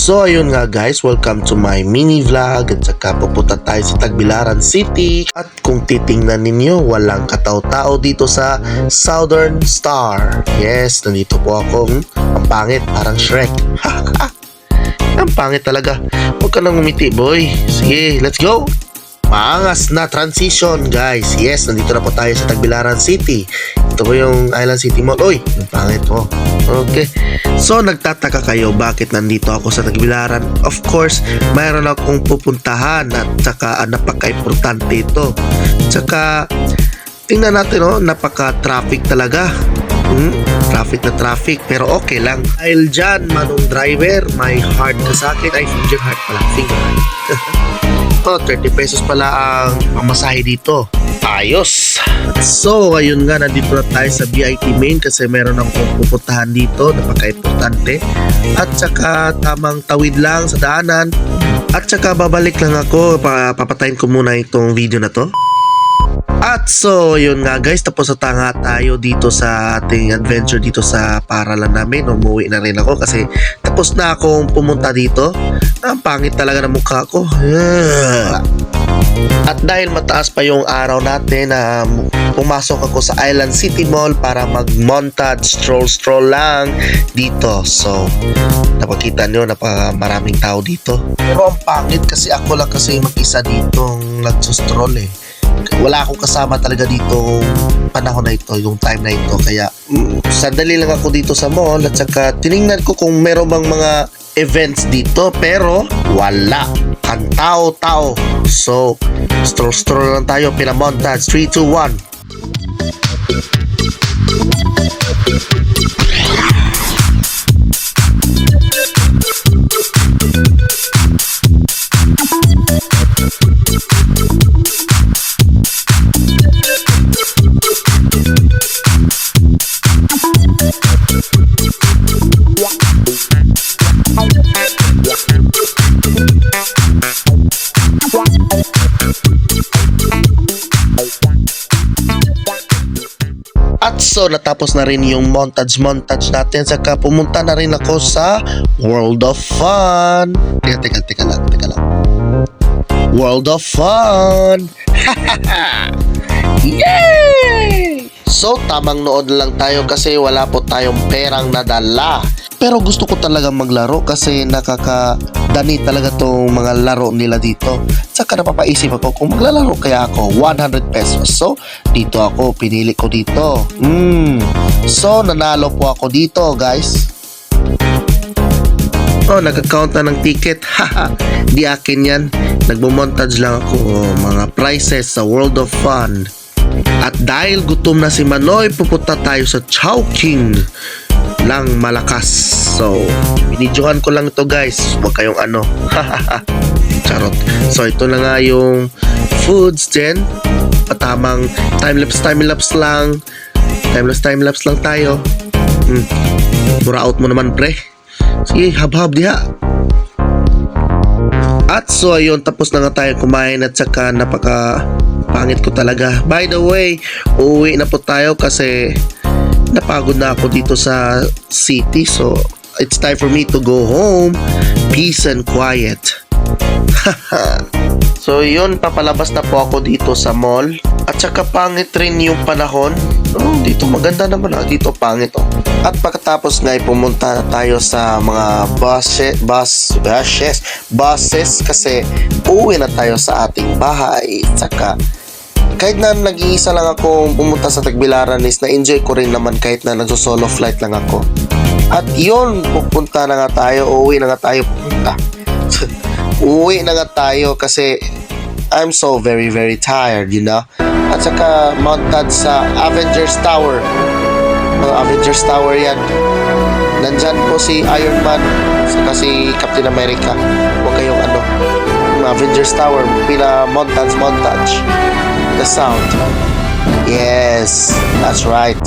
So ayun nga guys, welcome to my mini vlog at saka pupunta tayo sa Tagbilaran City. At kung titingnan ninyo, walang katao-tao dito sa Southern Star. Yes, nandito po ako. Ang pangit, parang Shrek. Ang pangit talaga. Huwag ka nang umiti boy. Sige, let's go! Maangas na transition guys. Yes, nandito na po tayo sa Tagbilaran City. Ito po yung Island City Mall. Uy, ang pangit mo. Okay. So, nagtataka kayo bakit nandito ako sa Tagbilaran. Of course, mayroon akong pupuntahan at saka napaka-importante ito. Tsaka, tingnan natin napaka-traffic talaga. Traffic na traffic, pero okay lang. Dahil dyan, manong driver, may heart ka sa akin. Ay, finger heart pala. Finger heart. 30 pesos pala ang pamasahe dito. Ayos! So, ayun nga, nandito na tayo sa VIP main kasi meron akong pupuntahan dito, napaka-importante. At saka tamang tawid lang sa daanan. At saka babalik lang ako, papatayin ko muna itong video na to. At so, yun nga guys, tapos na tanga tayo dito sa ating adventure dito sa paralan namin. Umuwi na rin ako kasi tapos na akong pumunta dito. Ang pangit talaga ng mukha ko. At dahil mataas pa yung araw natin, pumasok ako sa Island City Mall para mag-montage stroll lang dito. So, napakita nyo, maraming tao dito. Pero ang pangit kasi ako lang kasi mag-isa dito nagsustroll eh. Wala akong kasama talaga dito panahon na ito, yung time na ito. Kaya sandali lang ako dito sa mall at saka tiningnan ko kung meron bang mga events dito, pero wala kang tao-tao. So stroll lang tayo, pinamontage. 3, 2, 1. At so, natapos na rin yung montage natin. Saka pumunta na rin ako sa World of Fun. Teka lang. World of Fun! Yay! So, tamang nood lang tayo kasi wala po tayong perang nadala. Pero gusto ko talaga maglaro kasi nakakadani talaga tong mga laro nila dito. Saka napapaisip ako kung maglalaro kaya ako 100 pesos. So, dito ako, pinili ko dito. So, nanalo po ako dito guys. Oh, nag-count na ng ticket. Haha, di akin yan. Nagmo-montage lang ako. Mga prizes sa World of Fun. At dahil gutom na si Manoy, pupunta tayo sa Chowking lang malakas. So, binidyohan ko lang ito guys. Huwag kayong Charot. So, ito na nga yung foods din. Patamang time-lapse lang. Time-lapse lang tayo. Bura out mo naman pre. Sige, hab-hab diha. At so, ayun, tapos na nga tayo kumain at saka napaka-pangit ko talaga. By the way, uuwi na po tayo kasi napagod na ako dito sa city. So, it's time for me to go home. Peace and quiet. So, yun, papalabas na po ako dito sa mall. At saka pangit rin yung panahon. Dito maganda naman. Dito pangit. At pagkatapos nga pumunta na tayo sa mga buses kasi uuwi na tayo sa ating bahay. At saka kahit na nag-iisa lang ako pumunta sa Tagbilaran is na-enjoy ko rin naman kahit na nagso-solo flight lang ako. At yun, pupunta na nga tayo, uuwi na nga tayo. Uuwi na nga tayo kasi I'm so very very tired, you know. At saka montage sa Avengers Tower. Avengers Tower yan. Nandyan po si Iron Man saka si Captain America. Huwag kayong Avengers Tower, montage the sound. Yes, that's right.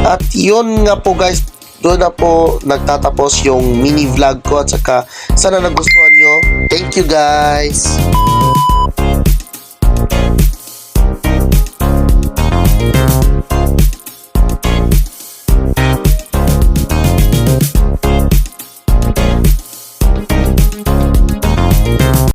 At yun nga po guys, doon na po nagtatapos yung mini vlog ko at saka sana nagustuhan nyo. Thank you guys.